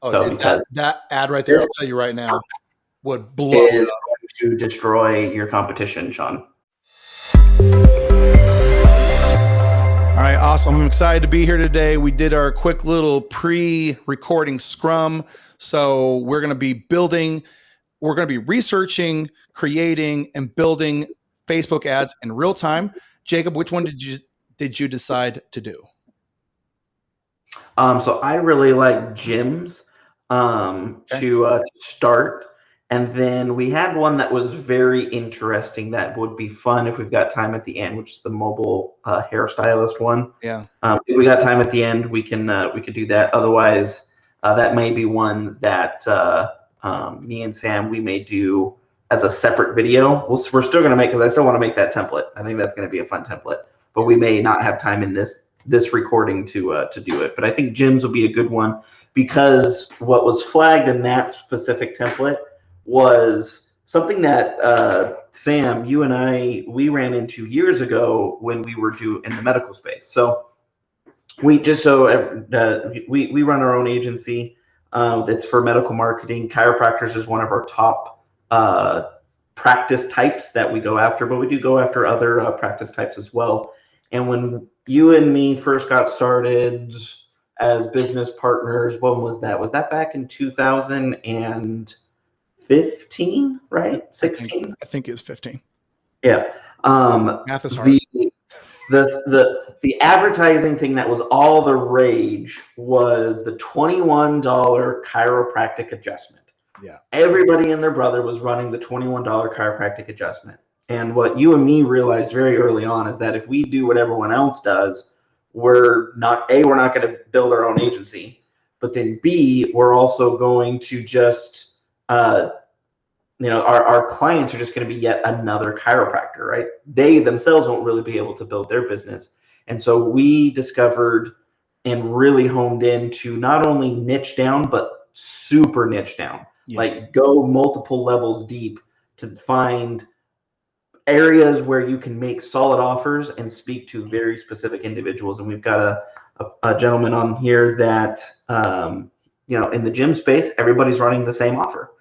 Oh, So dude, because that ad right there, I'll tell you right now, would blow it is going to destroy your competition, Sean. All right, awesome. I'm excited to be here today. We did our quick little pre-recording scrum. So we're going to be researching, creating, and building Facebook ads in real time. Jacob, which one did you decide to do? So I really like gyms to start. And then we had one that was very interesting that would be fun if we've got time at the end, which is the mobile hairstylist one. Yeah. If we got time at the end, we could do that. Otherwise, that may be one that me and Sam, we may do as a separate video. We're still going to make, because I still want to make that template. I think that's going to be a fun template, but we may not have time in this recording to do it. But I think gyms will be a good one, because what was flagged in that specific template was something that Sam, you and we ran into years ago when we were in the medical space. So we run our own agency that's for medical marketing. Chiropractors is one of our top practice types that we go after, but we do go after other practice types as well. And when you and me first got started as business partners, when was that? Was that back in 2015, right? 16? I think it was 15. Yeah. Math is hard. The advertising thing that was all the rage was the $21 chiropractic adjustment. Yeah. Everybody and their brother was running the $21 chiropractic adjustment. And what you and me realized very early on is that if we do what everyone else does, we're not going to build our own agency, but then B, we're also going to just our clients are just going to be yet another chiropractor, right? They themselves won't really be able to build their business. And so we discovered and really honed in to not only niche down, but super niche down. Yeah. Like go multiple levels deep to find areas where you can make solid offers and speak to very specific individuals. And we've got a gentleman on here that, in the gym space, everybody's running the same offer,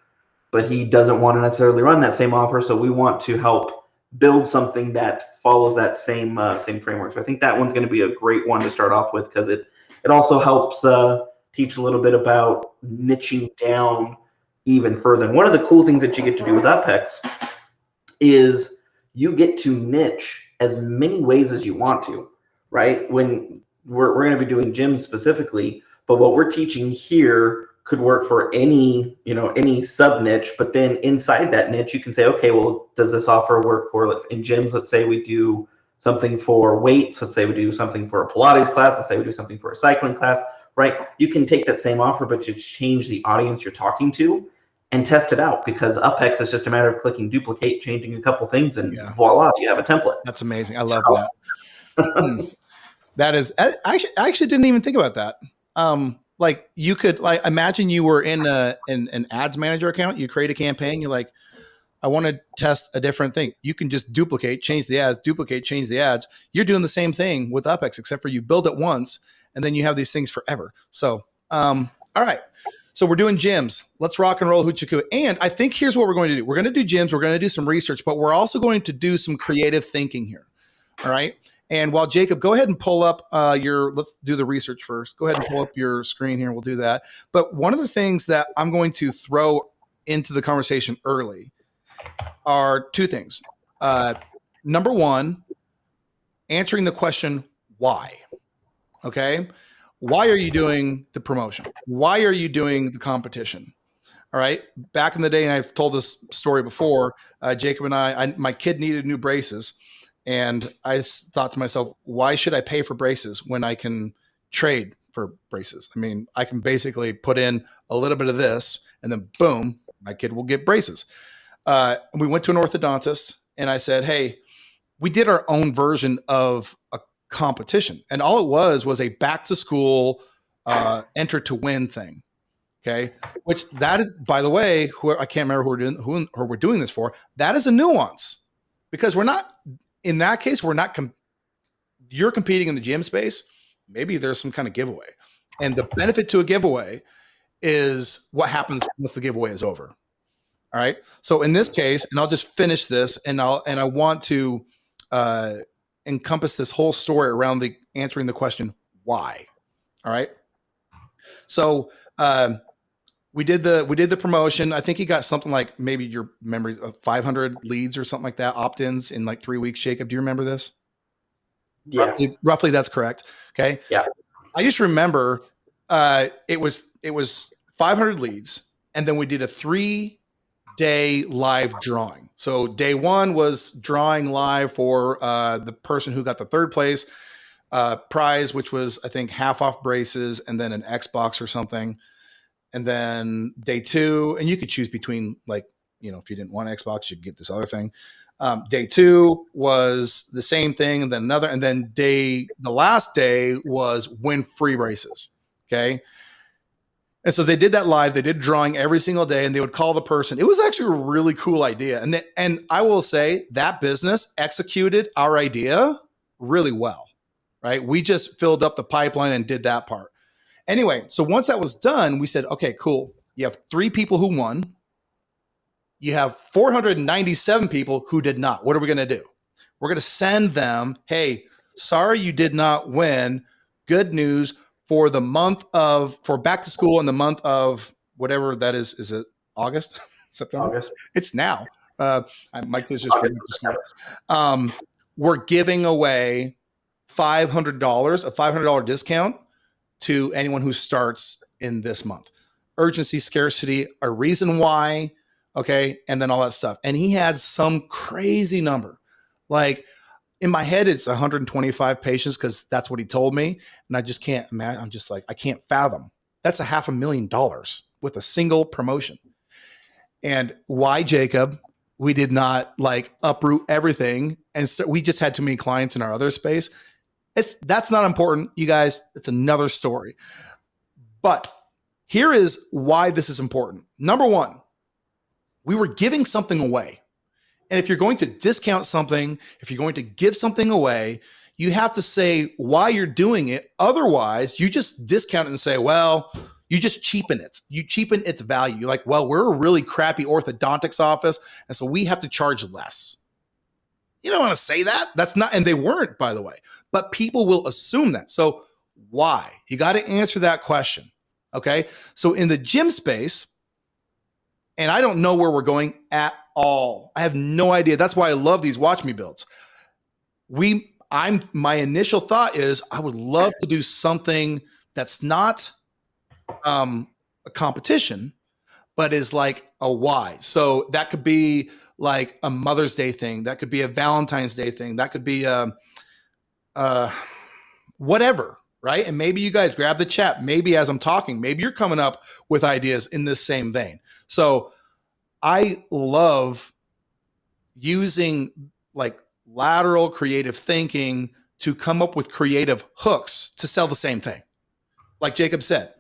but he doesn't want to necessarily run that same offer. So we want to help build something that follows that same framework. So I think that one's going to be a great one to start off with, because it also helps teach a little bit about niching down even further. And one of the cool things that you get to do with UpHex is you get to niche as many ways as you want to, right? When we're going to be doing gyms specifically, but what we're teaching here could work for any sub niche, but then inside that niche, you can say, okay, well, does this offer work for, in gyms? Let's say we do something for weights. Let's say we do something for a Pilates class. Let's say we do something for a cycling class, right? You can take that same offer, but just change the audience you're talking to and test it out, because UpHex is just a matter of clicking duplicate, changing a couple things, and voila, you have a template. That's amazing. I love that. That is, I actually didn't even think about that. Like you could imagine you were in an ads manager account, you create a campaign, you're like, I want to test a different thing. You can just duplicate, change the ads, duplicate, change the ads. You're doing the same thing with UpHex, except for you build it once and then you have these things forever. So, all right. So we're doing gyms. Let's rock and roll Hoochie. And I think here's what we're going to do. We're going to do gyms. We're going to do some research, but we're also going to do some creative thinking here. All right. And while Jacob, go ahead and pull up let's do the research first. Go ahead and pull up your screen here. We'll do that. But one of the things that I'm going to throw into the conversation early are two things. Number one, answering the question, why? Okay. Why are you doing the promotion? Why are you doing the competition? All right. Back in the day, and I've told this story before, Jacob and my kid needed new braces. And I thought to myself, why should I pay for braces when I can trade for braces? I mean, I can basically put in a little bit of this and then boom, my kid will get braces. We went to an orthodontist and I said, hey, we did our own version of a competition. And all it was a back to school enter to win thing. Okay. Which that is, by the way, I can't remember who we're doing this for. That is a nuance, because we're not, in that case, you're competing in the gym space. Maybe there's some kind of giveaway, and the benefit to a giveaway is what happens once the giveaway is over. All right. So in this case, and I'll just finish this, and I want to encompass this whole story around the answering the question why. All right. So we did the promotion. I think he got something like, maybe your memory of 500 leads or something like that, opt-ins in like 3 weeks. Jacob, do you remember this? Yeah. Roughly that's correct. Okay. Yeah. I just remember it was 500 leads, and then we did a 3-day live drawing. So day one was drawing live for the person who got the third place prize, which was, I think, half off braces and then an Xbox or something. And then day two, and you could choose between, like, if you didn't want Xbox, you could get this other thing. Day two was the same thing, and then another, and then the last day was win free braces. Okay. And so they did that live. They did drawing every single day, and they would call the person. It was actually a really cool idea. And I will say that business executed our idea really well, right? We just filled up the pipeline and did that part. Anyway, so once that was done, we said, okay, cool. You have 3 people who won. You have 497 people who did not. What are we going to do? We're going to send them, hey, sorry you did not win. Good news. For back to school in the month of whatever that is it August, September? August. It's now. Mike is just ready to school. We're giving away $500, a $500 discount to anyone who starts in this month. Urgency, scarcity, a reason why, okay, and then all that stuff. And he had some crazy number, like, in my head, it's 125 patients because that's what he told me. And I just can't imagine. I'm just like, I can't fathom. That's $500,000 with a single promotion. And why, Jacob? We did not like uproot everything. And we just had too many clients in our other space. That's not important, you guys. It's another story. But here is why this is important. Number one, we were giving something away. And if you're going to discount something, if you're going to give something away, you have to say why you're doing it. Otherwise, you just discount it and say, well, you just cheapen it. You cheapen its value. You're like, well, we're a really crappy orthodontics office, and so we have to charge less. You don't want to say that. That's not, and they weren't, by the way. But people will assume that. So why? You got to answer that question. Okay. So in the gym space, and I don't know where we're going at all. I have no idea. That's why I love these Watch Me builds. My initial thought is I would love to do something that's not a competition, but is like a why. So that could be like a Mother's Day thing. That could be a Valentine's Day thing. That could be whatever, right? And maybe you guys grab the chat. Maybe as I'm talking, maybe you're coming up with ideas in this same vein. So I love using like lateral creative thinking to come up with creative hooks to sell the same thing. Like Jacob said,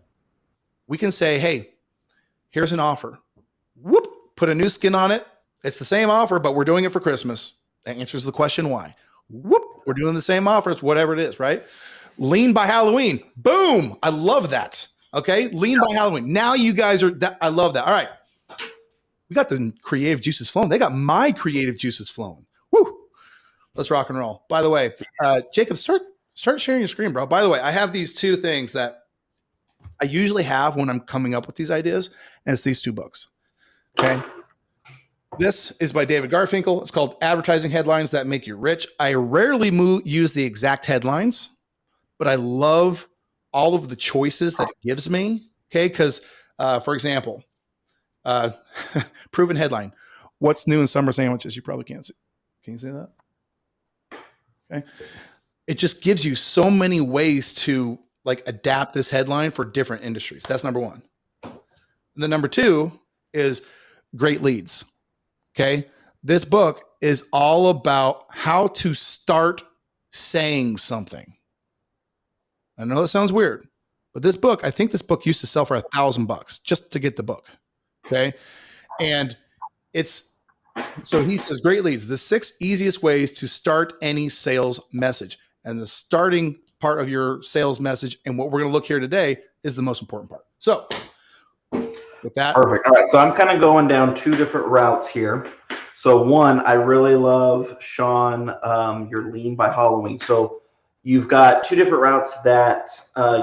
we can say, hey, here's an offer. Whoop, put a new skin on it. It's the same offer, but we're doing it for Christmas. That answers the question why. Whoop, we're doing the same offers, whatever it is, right? Lean by Halloween. Boom. I love that. Okay. Lean by Halloween. Now you guys are that. I love that. All right. We got the creative juices flowing. They got my creative juices flowing. Woo. Let's rock and roll. By the way, Jacob, start sharing your screen, bro. By the way, I have these 2 things that I usually have when I'm coming up with these ideas, and it's these 2 books. Okay. This is by David Garfinkel. It's called Advertising Headlines That Make You Rich. I rarely use the exact headlines, but I love all of the choices that it gives me. Okay. Because, for example, proven headline. What's new in summer sandwiches? You probably can't see. Can you see that? Okay. It just gives you so many ways to like adapt this headline for different industries. That's number 1. And then number 2 is great leads. Okay. This book is all about how to start saying something. I know that sounds weird, but this book, I think this book used to sell for $1,000 just to get the book. Okay. And so he says, great leads, the 6 easiest ways to start any sales message. And the starting part of your sales message and what we're going to look here today is the most important part. So with that. Perfect. All right. So I'm kind of going down two different routes here. So one, I really love, Sean, your lean by Halloween. So you've got two different routes that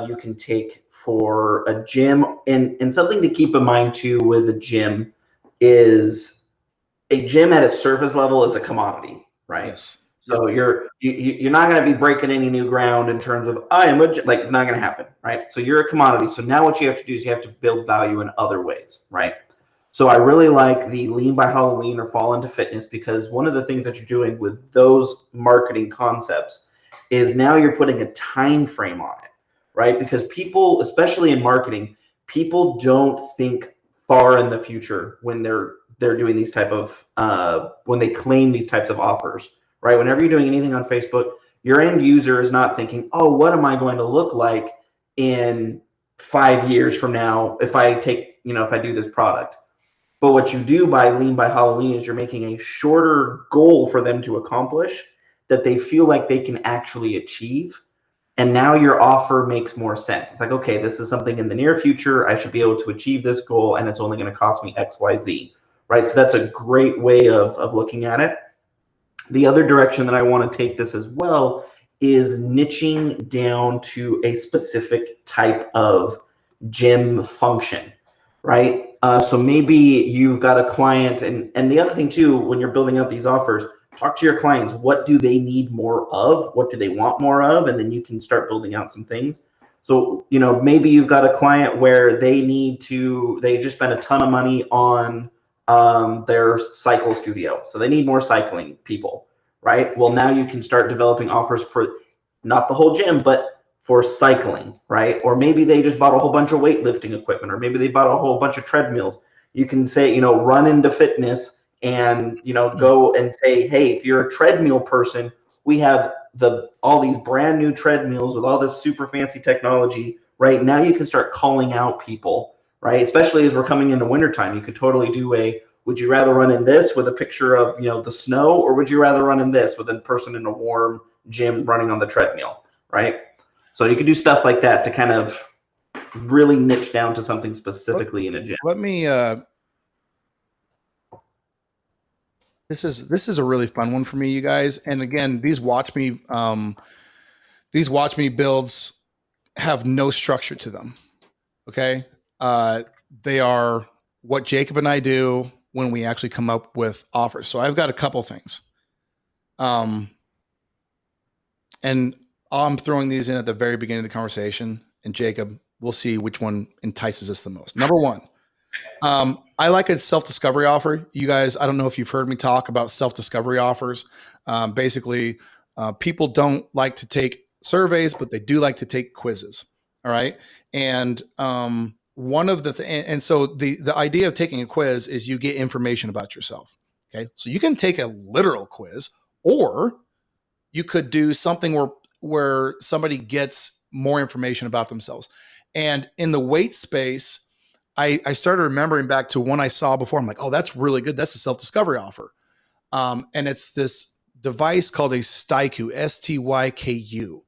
you can take for a gym, and something to keep in mind too with a gym is a gym at its surface level is a commodity, right? Yes. Yep. So you're not going to be breaking any new ground in terms of I am a like it's not going to happen, right? So you're a commodity. So now what you have to do is you have to build value in other ways, right? So I really like the lean by Halloween or fall into fitness, because one of the things that you're doing with those marketing concepts is now you're putting a time frame on it, right? Because people, especially in marketing, people don't think far in the future when they're doing these type of when they claim these types of offers, right? Whenever you're doing anything on Facebook, your end user is not thinking, oh, what am I going to look like in 5 years from now if I take, if I do this product. But what you do by lean by Halloween is you're making a shorter goal for them to accomplish that they feel like they can actually achieve. And now your offer makes more sense. It's like, okay, this is something in the near future. I should be able to achieve this goal, and it's only going to cost me X, Y, Z, right? So that's a great way of looking at it. The other direction that I want to take this as well is niching down to a specific type of gym function, right? So maybe you've got a client, and the other thing too, when you're building out these offers, talk to your clients. What do they need more of? What do they want more of? And then you can start building out some things. So, maybe you've got a client where they just spent a ton of money on their cycle studio. So they need more cycling people, right? Well, now you can start developing offers for not the whole gym, but for cycling, right? Or maybe they just bought a whole bunch of weightlifting equipment, or maybe they bought a whole bunch of treadmills. You can say, run into fitness and, go and say, hey, if you're a treadmill person, we have all these brand new treadmills with all this super fancy technology, right? Now you can start calling out people, right? Especially as we're coming into wintertime, you could totally do would you rather run in this with a picture of, the snow, or would you rather run in this with a person in a warm gym running on the treadmill, right? So you could do stuff like that to kind of really niche down to something specifically in a gym. Let me this is a really fun one for me, you guys. And again, these watch me builds have no structure to them. Okay. They are what Jacob and I do when we actually come up with offers. So I've got a couple things. And I'm throwing these in at the very beginning of the conversation. And Jacob, we'll see which one entices us the most. Number one, I like a self-discovery offer. You guys, I don't know if you've heard me talk about self-discovery offers. Basically, people don't like to take surveys, but they do like to take quizzes. All right. And one of the and so the idea of taking a quiz is you get information about yourself. Okay. So you can take a literal quiz, or you could do something where somebody gets more information about themselves. And in the weight space, I started remembering back to one I saw before. I'm like, oh, that's really good. That's a self-discovery offer. And it's this device called a Styku, Styku.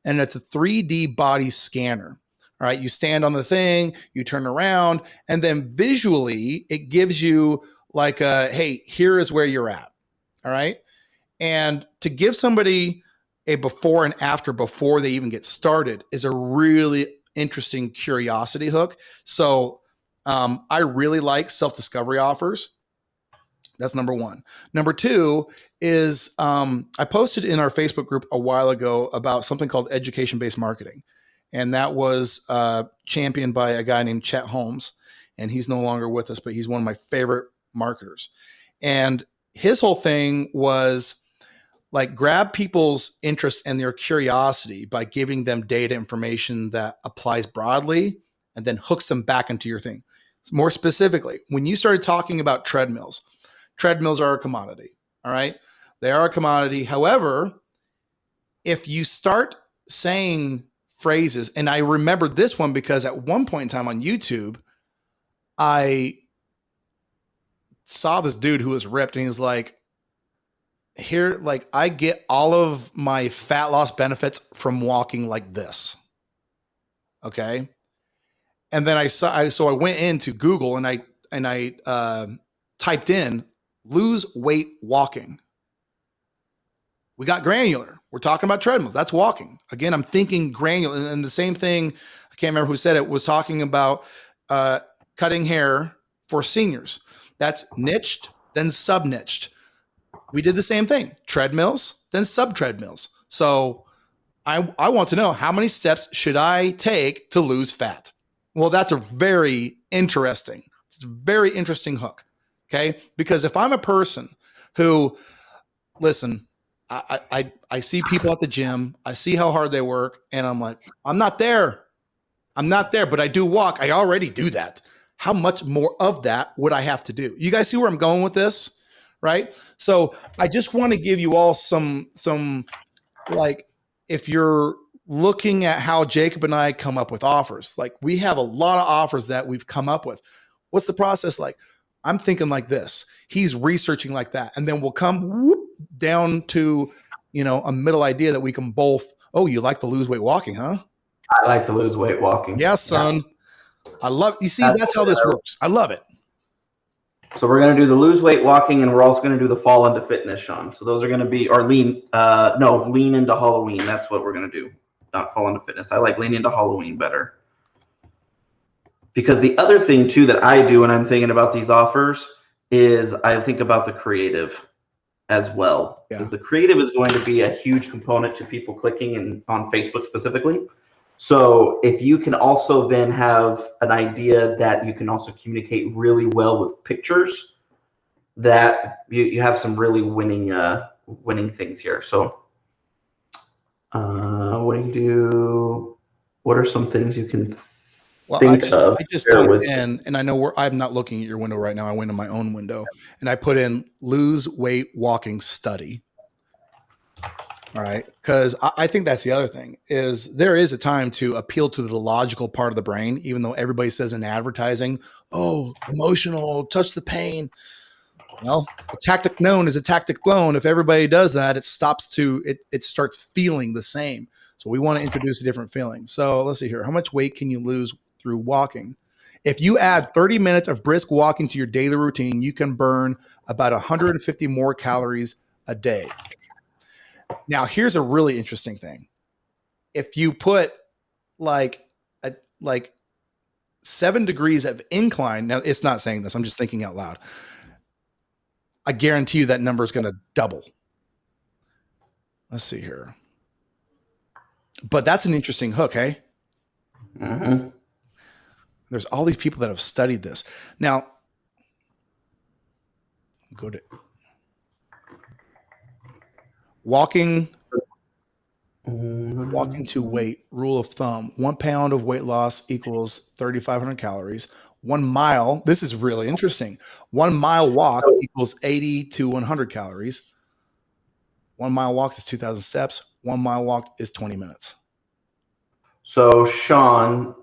And it's a 3D body scanner. All right. You stand on the thing, you turn around, and then visually it gives you like hey, here is where you're at. All right. And to give somebody a before and after before they even get started is a really interesting curiosity hook. So I really like self-discovery offers. That's number one. Number two is I posted in our Facebook group a while ago about something called education-based marketing. And that was championed by a guy named Chet Holmes. And he's no longer with us, but he's one of my favorite marketers. And his whole thing was like grab people's interest and their curiosity by giving them data information that applies broadly and then hooks them back into your thing. More specifically, when you started talking about treadmills are a commodity. All right. They are a commodity. However, if you start saying phrases, and I remember this one because at one point in time on YouTube, I saw this dude who was ripped and he was like, here, like I get all of my fat loss benefits from walking like this. Okay. And then so I went into Google and I typed in lose weight walking. We got granular. We're talking about treadmills. That's walking. Again, I'm thinking granular. And the same thing, I can't remember who said it, was talking about cutting hair for seniors. That's niched, then sub-niched. We did the same thing. Treadmills, then sub-treadmills. So I want to know, how many steps should I take to lose fat? Well, that's a very interesting hook. Okay. Because if I'm a person who, listen, I see people at the gym, I see how hard they work, and I'm like, I'm not there, but I do walk. I already do that. How much more of that would I have to do? You guys see where I'm going with this, right? So I just want to give you all some like, if you're looking at how Jacob and I come up with offers, like we have a lot of offers that we've come up with. What's the process like? I'm thinking like this. He's researching like that. And then we'll come down to, a middle idea that we can both, oh, you like to lose weight walking, huh? I like to lose weight walking. Yeah, son. Yeah. I love, you see, that's how this works. I love it. So we're going to do the lose weight walking, and we're also going to do the fall into fitness, Sean. So those are going to be, or lean into Halloween. That's what we're going to do. Not fall into fitness. I like lean into Halloween better. Because the other thing too that I do when I'm thinking about these offers is I think about the creative as well. Because the creative is going to be a huge component to people clicking on Facebook specifically. So if you can also then have an idea that you can also communicate really well with pictures, that you have some really winning things here. So what do you do? What are some things you can I just typed in, and I know I'm not looking at your window right now. I went in my own window and I put in lose weight walking study. All right. Because I think that's the other thing, is there is a time to appeal to the logical part of the brain, even though everybody says in advertising, oh, emotional, touch the pain. Well, a tactic known is a tactic blown. If everybody does that, it starts feeling the same. So we want to introduce a different feeling. So let's see here. How much weight can you lose through walking? If you add 30 minutes of brisk walking to your daily routine, you can burn about 150 more calories a day. Now, here's a really interesting thing. If you put like 7 degrees of incline, now it's not saying this, I'm just thinking out loud. I guarantee you that number is going to double. Let's see here. But that's an interesting hook, hey? Mm-hmm. There's all these people that have studied this. Now, go to walking to weight, rule of thumb. 1 pound of weight loss equals 3,500 calories. 1 mile, this is really interesting. 1 mile walk equals 80 to 100 calories. 1 mile walk is 2,000 steps. 1 mile walk is 20 minutes. So Sean,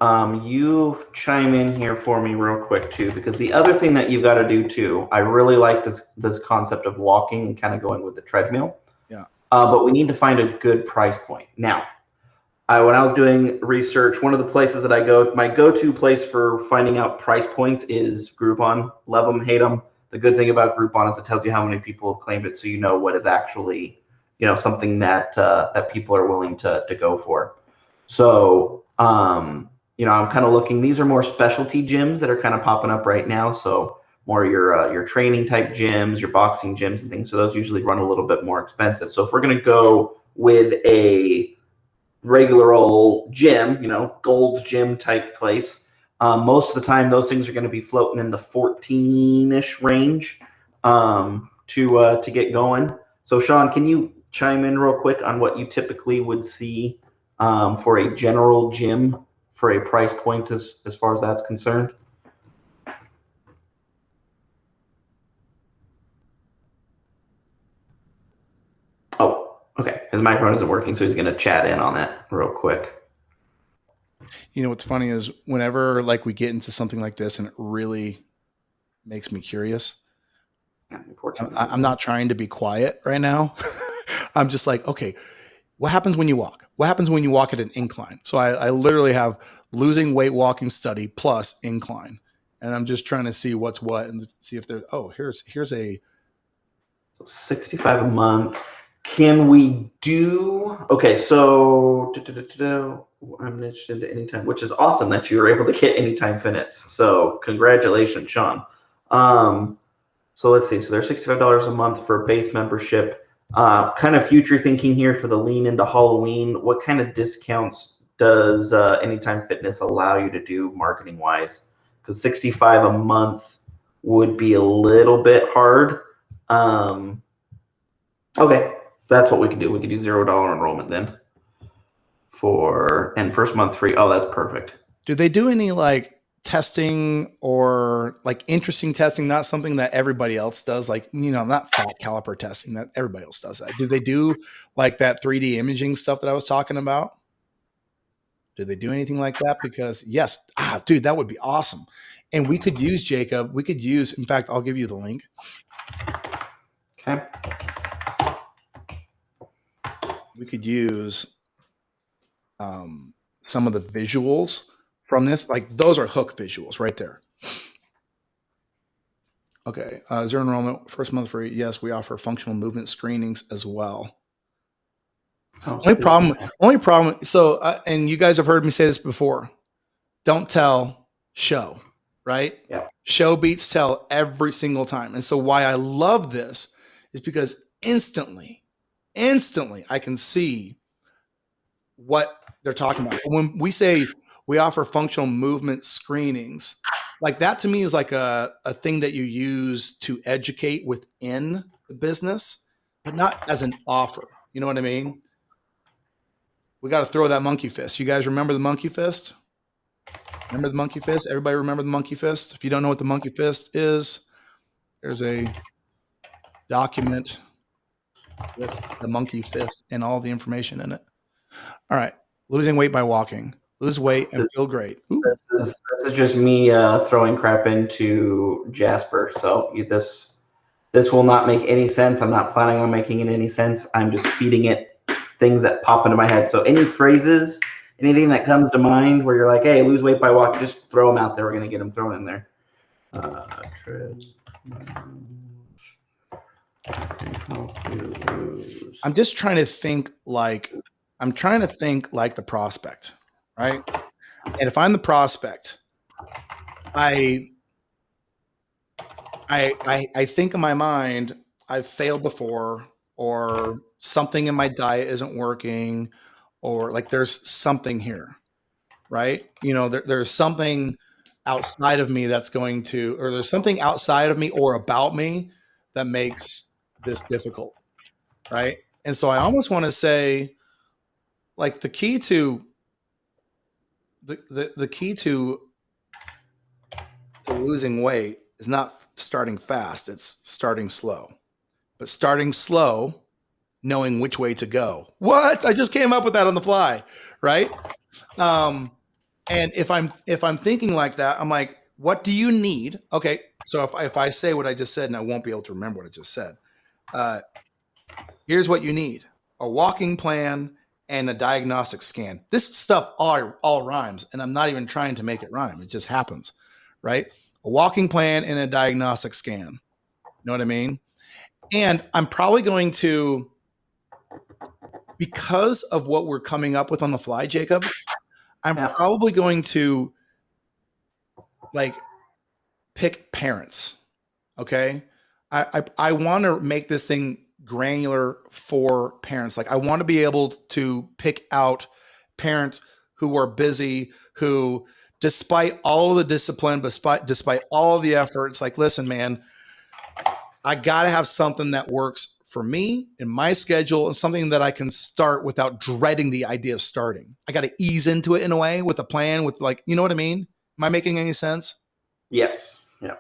you chime in here for me real quick too, because the other thing that you've got to do too, I really like this concept of walking and kind of going with the treadmill. Yeah. But we need to find a good price point. Now, when I was doing research, one of the places that I go, my go-to place for finding out price points is Groupon. Love them, hate them. The good thing about Groupon is it tells you how many people have claimed it, so you know what is actually, something that that people are willing to go for. So, I'm kind of looking. These are more specialty gyms that are kind of popping up right now. So more your training type gyms, your boxing gyms and things. So those usually run a little bit more expensive. So if we're going to go with a regular old gym, Gold Gym type place, most of the time those things are going to be floating in the 14-ish range to get going. So Sean, can you chime in real quick on what you typically would see for a general gym for a price point as far as that's concerned? Oh, okay. His microphone isn't working, so he's going to chat in on that real quick. What's funny is whenever we get into something like this and it really makes me curious, I'm not trying to be quiet right now. I'm just like, okay, what happens when you walk? What happens when you walk at an incline? So I literally have losing weight walking study plus incline. And I'm just trying to see what's what and see if there's, oh, here's a, So 65 a month. Can we do, okay, so I'm niched into Anytime, which is awesome that you were able to get Anytime Fitness. So congratulations, Sean. So let's see, so they're $65 a month for a base membership. Kind of future thinking here for the lean into Halloween. What kind of discounts does Anytime Fitness allow you to do marketing wise? Because 65 a month would be a little bit hard. Okay, that's what we can do. We can do $0 enrollment then and first month free. Oh, that's perfect. do they do any like testing or like interesting testing, not something that everybody else does, like, you know, not fat caliper testing that everybody else does that. Do they do like that 3D imaging stuff that I was talking about? Do they do anything like that? Because yes, dude, that would be awesome. And we could use Jacob. We could use, in fact, I'll give you the link. Okay. We could use some of the visuals from this. Like those are hook visuals right there. Okay. Zero enrollment, first month free. Yes, we offer functional movement screenings as well. Only problem. So, and you guys have heard me say this before. Don't tell, show, right? Yeah. Show beats tell every single time. And so why I love this is because instantly I can see what they're talking about. When we say we offer functional movement screenings, like that to me is like a thing that you use to educate within the business, but not as an offer. You know what I mean? We got to throw that monkey fist. You guys remember the monkey fist? Remember the monkey fist? Everybody remember the monkey fist? If you don't know what the monkey fist is, there's a document with the monkey fist and all the information in it. All right. Losing weight by walking. Lose weight and feel great. This is just me throwing crap into Jasper. So this will not make any sense. I'm not planning on making it any sense. I'm just feeding it things that pop into my head. So any phrases, anything that comes to mind where you're like, hey, lose weight by walking, just throw them out there. We're going to get them thrown in there. I'm just trying to think like the prospect, right? And if I'm the prospect, I think in my mind, I've failed before, or something in my diet isn't working, or like there's something here, right? You know, there's something outside of me that's going to, or there's something outside of me or about me that makes this difficult, right? And so I almost want to say, like the key to losing weight is not starting fast, it's starting slow. But starting slow, knowing which way to go. What? I just came up with that on the fly, right? And if I'm thinking like that, I'm like, what do you need? Okay, so if I say what I just said and I won't be able to remember what I just said, here's what you need: a walking plan and a diagnostic scan. This stuff all rhymes, and I'm not even trying to make it rhyme. It just happens, right? A walking plan and a diagnostic scan. You know what I mean? And I'm probably going to, because of what we're coming up with on the fly, Jacob, I'm probably going to like pick parents. Okay. I want to make this thing granular for parents. Like I want to be able to pick out parents who are busy, who despite all the discipline, despite all the effort, it's like, listen, man, I got to have something that works for me in my schedule and something that I can start without dreading the idea of starting. I got to ease into it in a way with a plan, with like, you know what I mean? Am I making any sense? Yes. Yeah.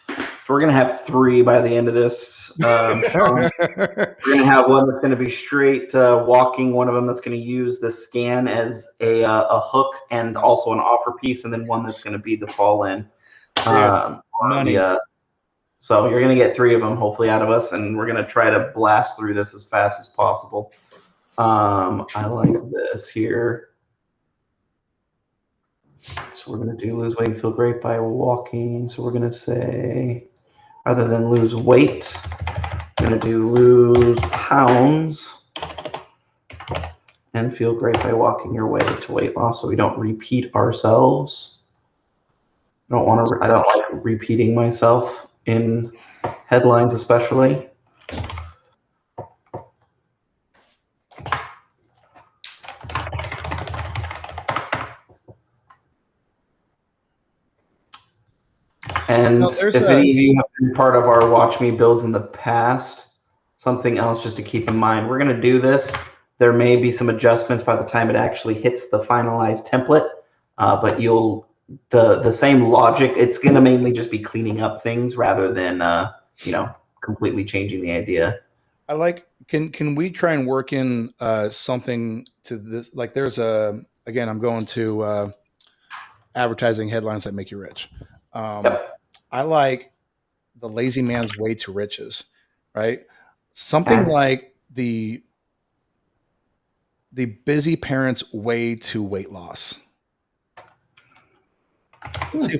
So we're going to have 3 by the end of this. We're going to have one that's going to be straight walking, one of them that's going to use the scan as a hook and also an offer piece, and then one that's going to be the fall in. Money. So you're going to get 3 of them hopefully out of us, and we're going to try to blast through this as fast as possible. I like this here. So we're going to do lose weight and feel great by walking. So we're going to say, rather than lose weight, we're going to do lose pounds and feel great by walking your way to weight loss, so we don't repeat ourselves. I don't like repeating myself in headlines, especially. And No, there's if a any of you have been part of our Watch Me builds in the past, something else just to keep in mind, we're going to do this. There may be some adjustments by the time it actually hits the finalized template, but the same logic. It's going to mainly just be cleaning up things rather than completely changing the idea. I like can we try and work in something to this, like there's a, again, I'm going to advertising headlines that make you rich. um, Yep. I like the lazy man's way to riches, right? Something Okay. like the busy parent's way to weight loss. Let's see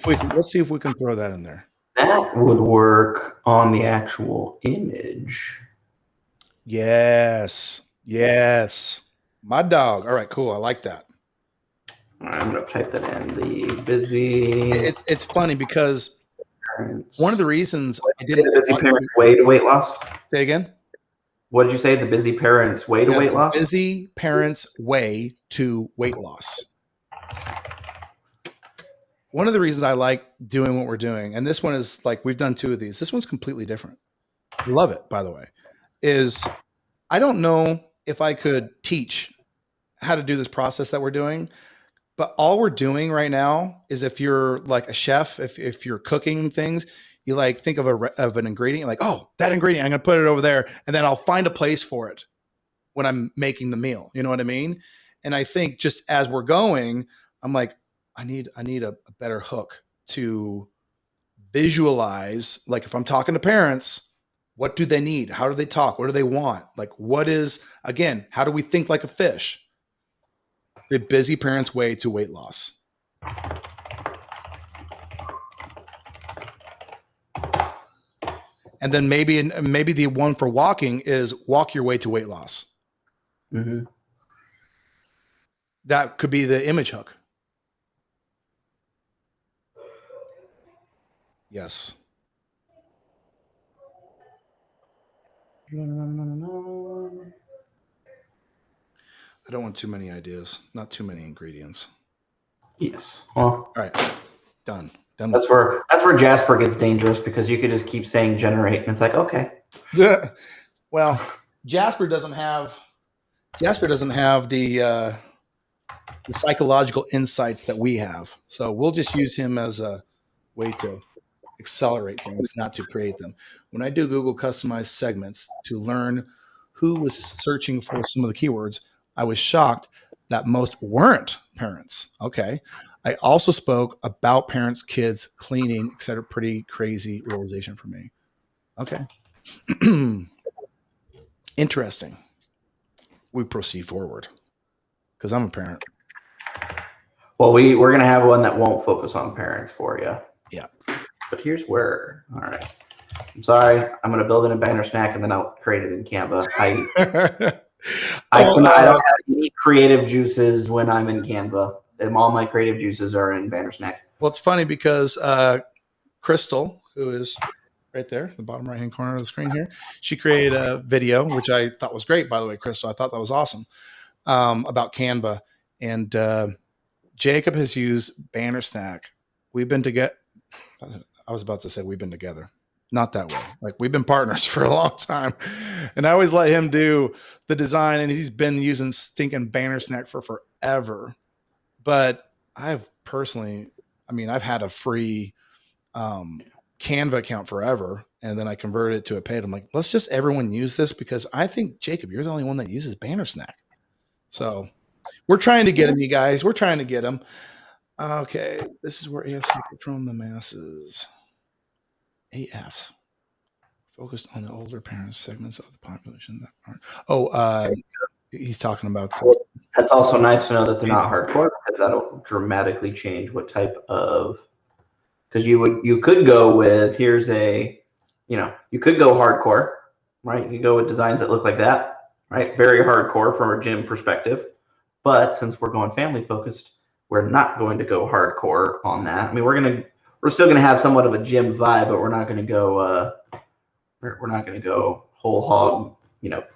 if we can throw that in there. That would work on the actual image. Yes. Yes. My dog. All right, cool. I like that. All right, I'm going to type that in. The busy It's funny because parents. one of the reasons I The didn't busy want parents' to way to weight loss. say again. What did you say? The busy parents' way to Yeah, weight the loss? busy parent's way to weight loss. One of the reasons I like doing what we're doing, and this one is like we've done two of these. This one's completely different. Love it, by the way. Is I don't know if I could teach how to do this process that we're doing, but all we're doing right now is if you're like a chef, if you're cooking things, you like think of of an ingredient, like, oh, that ingredient, I'm gonna put it over there, and then I'll find a place for it when I'm making the meal. You know what I mean? And I think just as we're going, I'm like, I need a better hook to visualize. Like if I'm talking to parents, what do they need? How do they talk? What do they want? Like what is, again, how do we think like a fish? The busy parent's way to weight loss. And then maybe the one for walking is walk your way to weight loss. Mm-hmm. That could be the image hook. Yes. I don't want too many ideas, not too many ingredients. Yes. Well, All right. Done. Done with that's where Jasper gets dangerous, because you could just keep saying generate, and it's like, okay. that. Well, Jasper doesn't have the psychological insights that we have. So we'll just use him as a way to accelerate things, not to create them. When I do Google customized segments to learn who was searching for some of the keywords, I was shocked that most weren't parents. Okay. I also spoke about parents, kids, cleaning, etc. Pretty crazy realization for me. Okay. Interesting. We proceed forward because I'm a parent. Well, we're gonna have one that won't focus on parents for you. Yeah. But here's where. All right. I'm sorry. I'm gonna build it in Banner Snack and then I'll create it in Canva. I don't have any creative juices when I'm in Canva. All my creative juices are in Banner Snack. Well, it's funny because Crystal, who is right there, the bottom right hand corner of the screen here, she created a video, which I thought was great, by the way, Crystal. I thought that was awesome, about Canva. And Jacob has used Banner Snack. We've been together. I was about to say we've been together. Not that way. Like we've been partners for a long time. And I always let him do the design, and he's been using stinking Banner Snack for forever. But I've personally, I've had a free Canva account forever, and then I converted it to a paid. I'm like, let's just everyone use this because I think, Jacob, you're the only one that uses Banner Snack. So we're trying to get him, you guys. We're trying to get him. Okay, this is where AFC from the masses. AFs focused on the older parents segments of the population that aren't. Oh, he's talking about. That's also nice to know that they're not hardcore, because that'll dramatically change what type of, because you could go with, here's a, you could go hardcore, right? You go with designs that look like that, right? Very hardcore from a gym perspective. But since we're going family focused, we're not going to go hardcore on that. I mean, we're still gonna have somewhat of a gym vibe, but we're not gonna go we're not gonna go whole hog,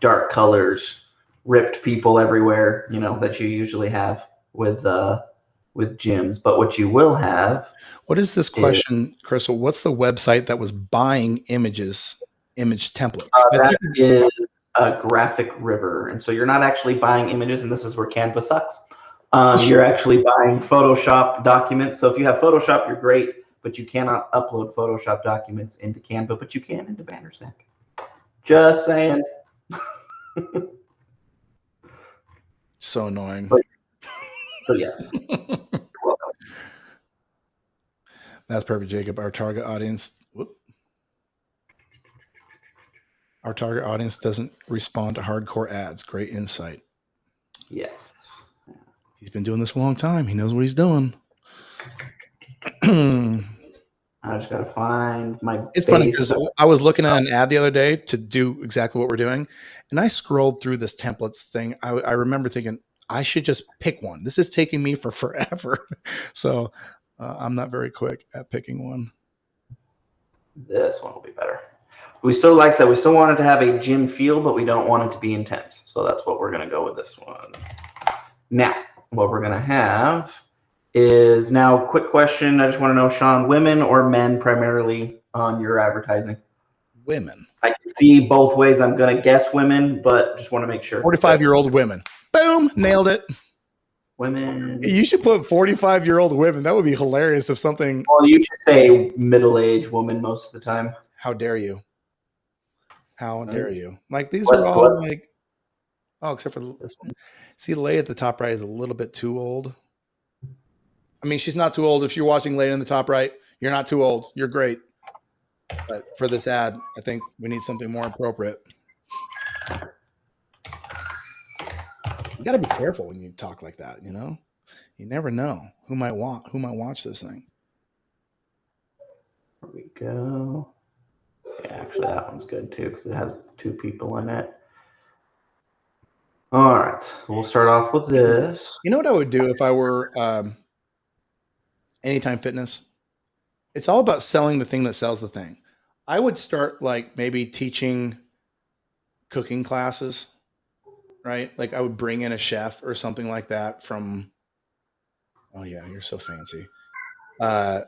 dark colors, ripped people everywhere, that you usually have with gyms. But what you will have What is this is question, Crystal? What's the website that was buying image templates? I that think is a graphic river, and so you're not actually buying images, and this is where Canva sucks. You're actually buying Photoshop documents. So if you have Photoshop, you're great, but you cannot upload Photoshop documents into Canva, but you can into Bandersnap. Just saying. so annoying. So yes. That's perfect, Jacob. Our target audience doesn't respond to hardcore ads. Great insight. Yes. He's been doing this a long time. He knows what he's doing. I just gotta find my. It's funny because I was looking at an ad the other day to do exactly what we're doing, and I scrolled through this templates thing. I remember thinking I should just pick one. This is taking me for forever, so I'm not very quick at picking one. This one will be better. We still, like I said, we still want it to have a gym feel, but we don't want it to be intense. So that's what we're gonna go with this one. Now, what we're gonna have is, now, quick question. I just want to know, Sean, women or men primarily on your advertising? Women. I can see both ways. I'm going to guess women, but just want to make sure. 45-year-old women. Boom, nailed it. Women. You should put 45-year-old women. That would be hilarious if something. Well, you should say middle-aged woman most of the time. How dare you? How dare you? Like, these What- are all what? like, oh, except for This one. see, Leigh at the top right is a little bit too old. I mean, she's not too old. If you're watching Leigh in the top right, you're not too old. You're great. But for this ad, I think we need something more appropriate. You got to be careful when you talk like that. You never know who might watch this thing. There we go. Yeah, actually, that one's good too because it has two people in it. All right, so we'll start off with this. You know what I would do if I were Anytime Fitness? It's all about selling the thing that sells the thing. I would start like maybe teaching cooking classes, right? Like I would bring in a chef or something like that from, oh yeah, you're so fancy. I'd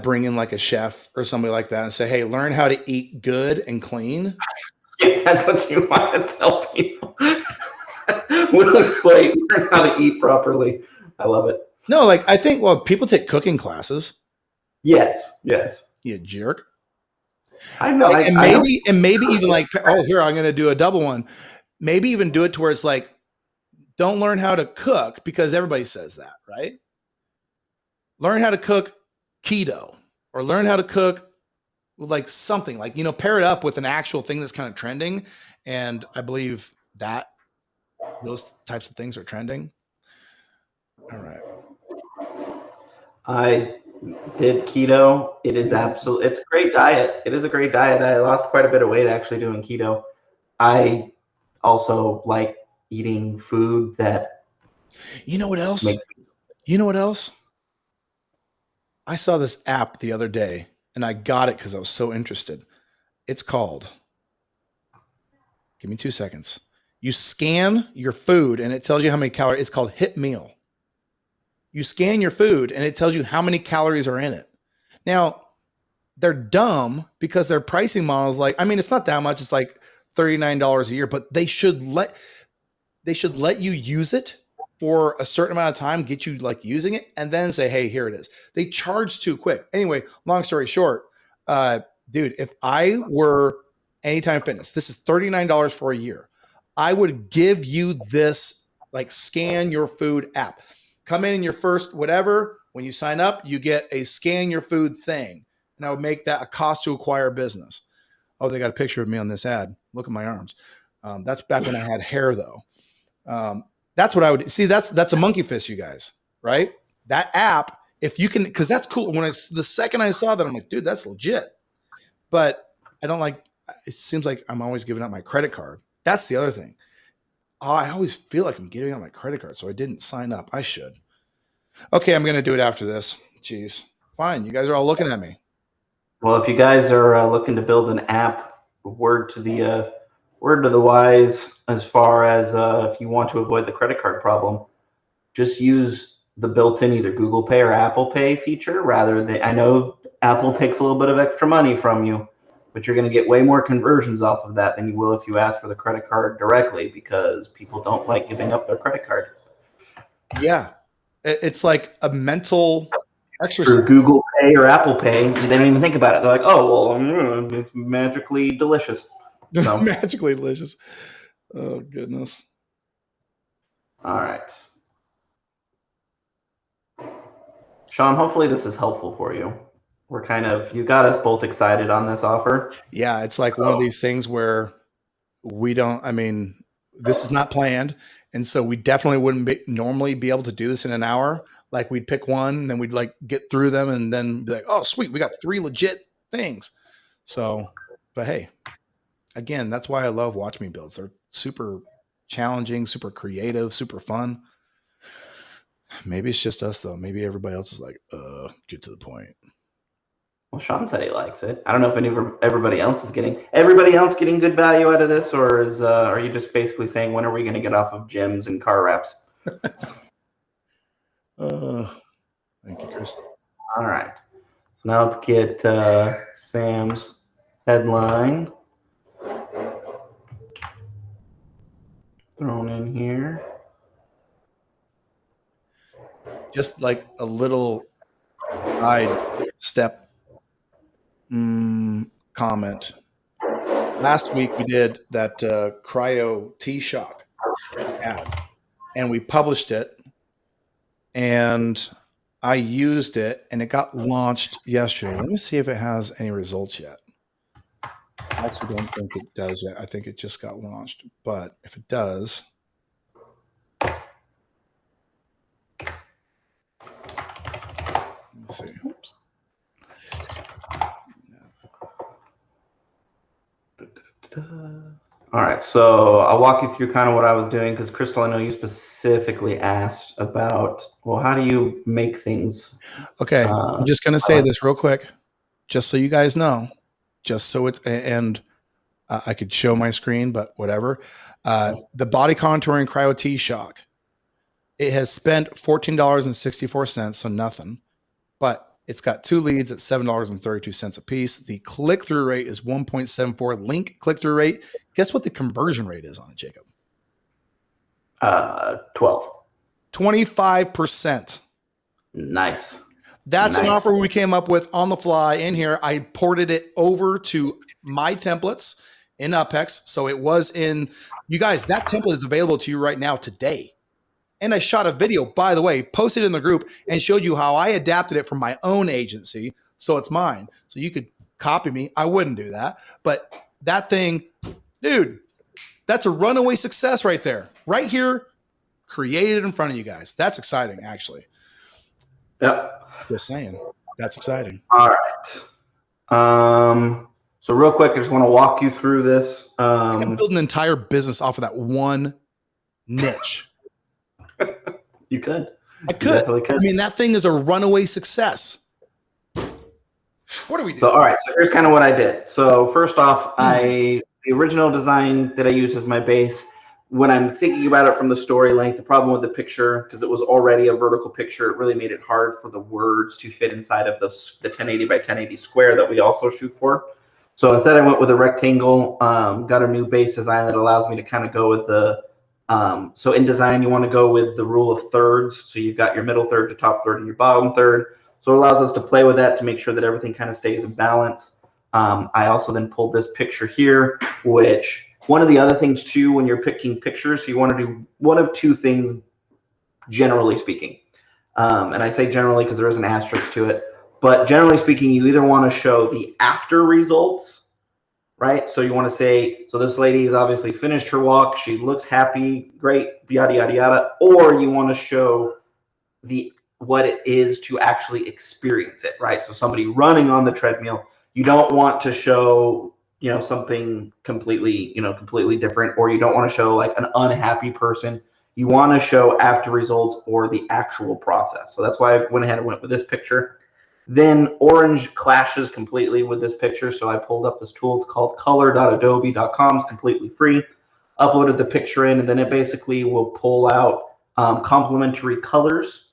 bring in like a chef or somebody like that and say, hey, learn how to eat good and clean. Yeah, that's what you want to tell people. Wait, learn how to eat properly. I love it. No, like I think, well, people take cooking classes. Yes. You jerk. I know. Like, and maybe even like, oh, here, I'm going to do a double one. Maybe even do it to where it's like, don't learn how to cook because everybody says that, right? Learn how to cook keto or learn how to cook like something like, pair it up with an actual thing that's kind of trending. And I believe that those types of things are trending. All right. I did keto. It is it's a great diet. It is a great diet. I lost quite a bit of weight actually doing keto. I also like eating food that. You know what else? I saw this app the other day and I got it because I was so interested. It's called, give me 2 seconds. You scan your food and it tells you how many calories. It's called Hit Meal. You scan your food and it tells you how many calories are in it. Now, they're dumb because their pricing model is like, I mean, it's not that much. It's like $39 a year, but they should let you use it for a certain amount of time, get you like using it, and then say, hey, here it is. They charge too quick. Anyway, long story short, dude, if I were Anytime Fitness, this is $39 for a year. I would give you this like scan your food app. Come in your first whatever. When you sign up, you get a scan your food thing. And I would make that a cost to acquire business. Oh, they got a picture of me on this ad. Look at my arms. That's back when I had hair though. That's what I would see. That's a monkey fist, you guys. right? That app, if you can, because that's cool. When the second I saw that, I'm like, dude, that's legit. But I don't like. It seems like I'm always giving out my credit card. That's the other thing. Oh, I always feel like I'm giving out my credit card, so I didn't sign up. I should. Okay, I'm gonna do it after this. Jeez, fine. You guys are all looking at me. Well, if you guys are looking to build an app, word to the wise, as far as if you want to avoid the credit card problem, just use the built-in either Google Pay or Apple Pay feature rather than. I know Apple takes a little bit of extra money from you, but you're going to get way more conversions off of that than you will if you ask for the credit card directly, because people don't like giving up their credit card. Yeah, it's like a mental exercise. Through Google Pay or Apple Pay, they don't even think about it. They're like, "Oh, well, it's magically delicious." So, Magically delicious. Oh goodness. all right, Sean. Hopefully, this is helpful for you. You got us both excited on this offer. Yeah, it's like one of these things where we don't. I mean, this is not planned, and so we definitely wouldn't normally be able to do this in an hour. Like we'd pick one, and then we'd like get through them, and then be like, "Oh, sweet, we got 3 legit things." So, but hey, again, that's why I love Watch Me Builds. They're super challenging, super creative, super fun. Maybe it's just us though. Maybe everybody else is like, get to the point. Well, Sean said he likes it. I don't know if everybody else is getting good value out of this, or are you just basically saying, when are we going to get off of gyms and car wraps? Thank you, Chris. All right. So now let's get Sam's headline thrown in here. Just like a little side step comment. Last week we did that cryo T-Shock ad, and we published it, and I used it, and it got launched yesterday. Let me see if it has any results yet. I actually don't think it does yet. I think it just got launched, but if it does, let's see. All right, so I'll walk you through kind of what I was doing, because Crystal, I know you specifically asked about, well, how do you make things? Okay, I'm just going to say this real quick, just so you guys know, just so it's, and I could show my screen, but whatever. The body contouring cryo T-Shock, it has spent $14.64, so nothing, but it's got 2 leads at $7.32 a piece. The click-through rate is 1.74 link click-through rate. Guess what the conversion rate is on it, Jacob? 12. 25%. Nice. That's an offer we came up with on the fly in here. I ported it over to my templates in UpHex. So it was in, you guys, that template is available to you right now today. And I shot a video, by the way, posted in the group and showed you how I adapted it from my own agency. So it's mine. So you could copy me. I wouldn't do that. But that thing, dude, that's a runaway success right there. Right here, created in front of you guys. That's exciting, actually. Yep. Just saying. That's exciting. All right. So real quick, I just want to walk you through this. I can build an entire business off of that one niche. You could. I could. I mean, that thing is a runaway success. What do we do? So, all right. So here's kind of what I did. So first off, the original design that I used as my base, when I'm thinking about it from the story length, the problem with the picture, because it was already a vertical picture, it really made it hard for the words to fit inside of the 1080 by 1080 square that we also shoot for. So instead I went with a rectangle, got a new base design that allows me to kind of go with the, so in design, you want to go with the rule of thirds. So you've got your middle third, your top third, and your bottom third. So it allows us to play with that to make sure that everything kind of stays in balance. I also then pulled this picture here, which one of the other things too, when you're picking pictures, so you want to do one of two things, generally speaking. And I say generally because there is an asterisk to it. But generally speaking, you either want to show the after results, right? So you want to say, so this lady has obviously finished her walk. She looks happy, great, yada, yada, yada. Or you want to show what it is to actually experience it, right? So somebody running on the treadmill, you don't want to show, something completely, completely different, or you don't want to show like an unhappy person. You want to show after results or the actual process. So that's why I went ahead and went with this picture. Then orange clashes completely with this picture. So I pulled up this tool. It's called color.adobe.com. It's completely free. Uploaded the picture in, and then it basically will pull out complementary colors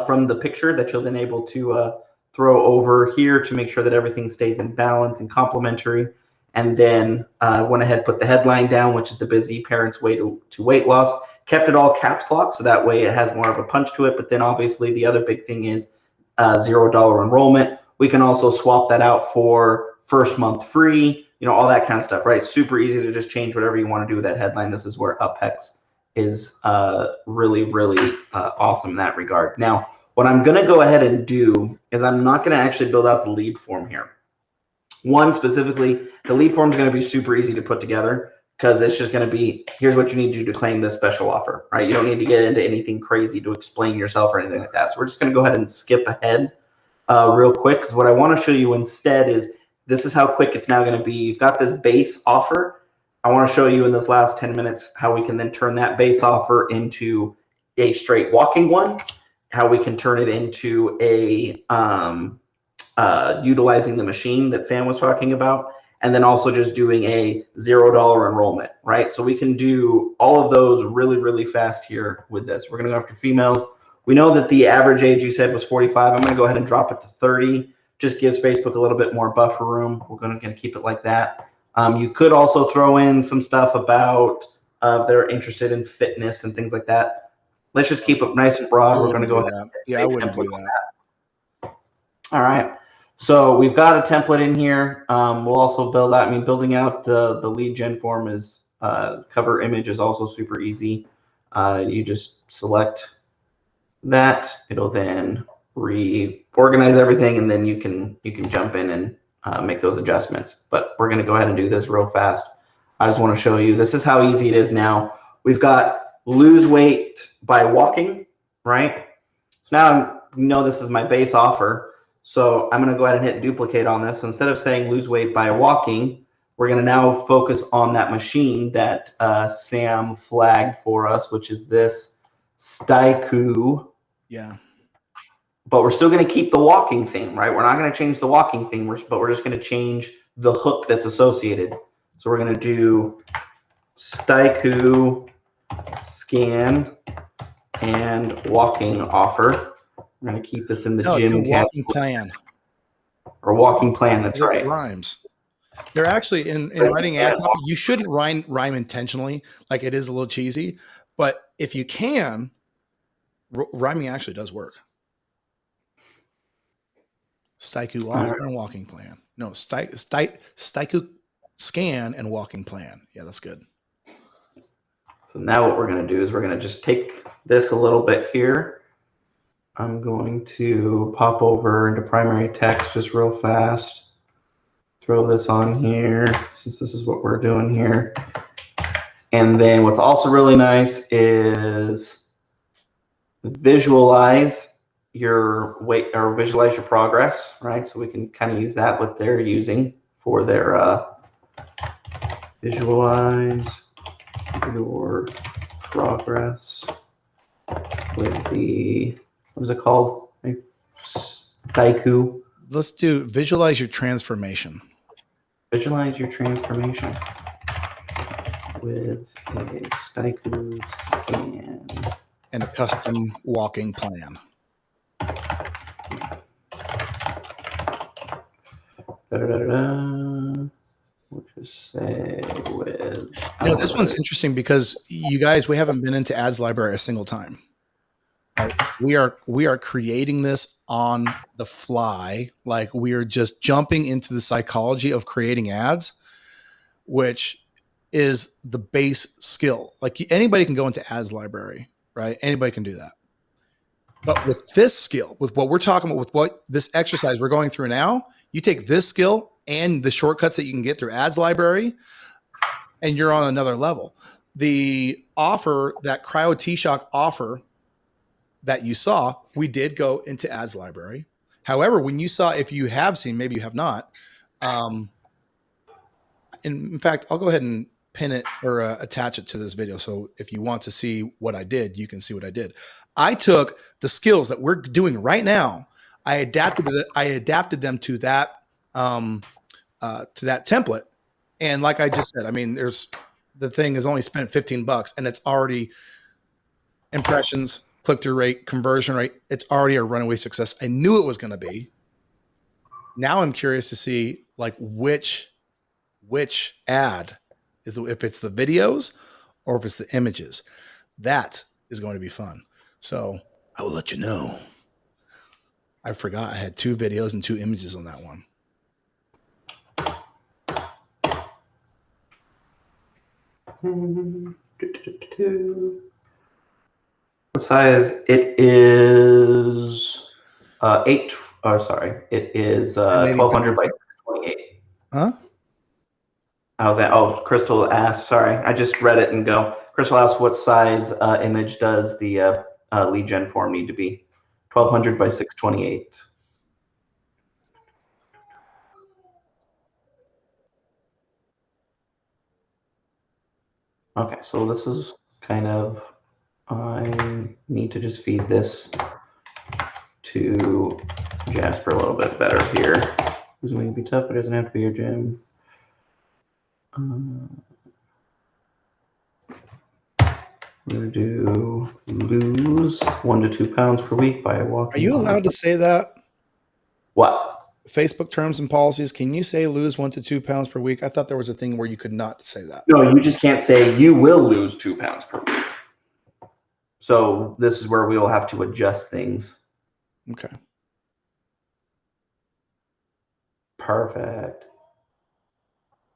from the picture that you'll then able to throw over here to make sure that everything stays in balance and complementary. And then went ahead, put the headline down, which is the busy parents' way to weight loss. Kept it all caps lock, so that way it has more of a punch to it. But then obviously the other big thing is $0 enrollment. We can also swap that out for first month free, all that kind of stuff, right? Super easy to just change whatever you want to do with that headline. This is where UpHex is really, really awesome in that regard. Now, what I'm going to go ahead and do is I'm not going to actually build out the lead form here. One specifically, the lead form is going to be super easy to put together because it's just going to be, here's what you need to do to claim this special offer, right? You don't need to get into anything crazy to explain yourself or anything like that. So we're just going to go ahead and skip ahead real quick, because what I want to show you instead is this is how quick it's now going to be. You've got this base offer. I want to show you in this last 10 minutes how we can then turn that base offer into a straight walking one, how we can turn it into a utilizing the machine that Sam was talking about, and then also just doing a $0 enrollment, right? So we can do all of those really, really fast here with this. We're going to go after females. We know that the average age you said was 45. I'm going to go ahead and drop it to 30. Just gives Facebook a little bit more buffer room. We're going to keep it like that. You could also throw in some stuff about if they're interested in fitness and things like that. Let's just keep it nice and broad. We're going to go ahead and yeah, I wouldn't do that. All right. So we've got a template in here. We'll also build out, building out the lead gen form is cover image is also super easy. You just select that. It'll then reorganize everything, and then you can jump in and make those adjustments. But we're going to go ahead and do this real fast. I just want to show you, this is how easy it is now. We've got lose weight by walking, right? So now this is my base offer. So I'm going to go ahead and hit duplicate on this. So instead of saying lose weight by walking, we're going to now focus on that machine that Sam flagged for us, which is this Staiku. Yeah. But we're still going to keep the walking thing, right? We're not going to change the walking thing, but we're just going to change the hook that's associated. So we're going to do Staiku scan and walking offer. We're going to keep this in the gym walking plan. Or walking plan, that's right. It rhymes. They're actually in writing ad copy, you shouldn't rhyme intentionally, like it is a little cheesy, but if you can, rhyming actually does work. Staiku offer and walking plan. No, Staiku scan and walking plan. Yeah, that's good. So now what we're going to do is we're going to just take this a little bit here. I'm going to pop over into primary text just real fast. Throw this on here since this is what we're doing here. And then what's also really nice is visualize your weight or visualize your progress, right? So we can kind of use that what they're using for their visualize your progress with the, what is it called? Staiku. Let's do visualize your transformation. Visualize your transformation with a Staiku scan and a custom walking plan. We'll just say with. This one's interesting because you guys, we haven't been into ads library a single time. Right? We are creating this on the fly. Like we are just jumping into the psychology of creating ads, which is the base skill. Like anybody can go into ads library, right? Anybody can do that. But with this skill, with what we're talking about, with what this exercise we're going through now, you take this skill and the shortcuts that you can get through ads library, and you're on another level. The offer, that Cryo T-Shock offer that you saw, we did go into ads library. However, when you saw, if you have seen, maybe you have not, in fact, I'll go ahead and pin it or attach it to this video. So if you want to see what I did, you can see what I did. I took the skills that we're doing right now. I adapted them to that template. And like I just said, I mean, the thing has only spent $15 and it's already impressions, click-through rate, conversion rate. It's already a runaway success. I knew it was going to be. Now I'm curious to see like which ad is, if it's the videos or if it's the images. That is going to be fun. So I will let you know. I forgot I had 2 videos and 2 images on that one. What size? It is 8. Oh, sorry. It is 1200 by 628. Huh? I was at, oh, Crystal asked, sorry, I just read it and go. Crystal asked, what size image does the lead gen form need to be? 1200 by 628. Okay, so this is kind of, I need to just feed this to Jasper a little bit better here. Who's going to be tough, but it doesn't have to be your gym. We're going to do lose 1 to 2 pounds per week by walking. Are you allowed to say that? What? Facebook terms and policies, can you say lose 1 to 2 pounds per week? I thought there was a thing where you could not say that. No, you just can't say you will lose 2 pounds per week. So this is where we will have to adjust things. Okay. Perfect.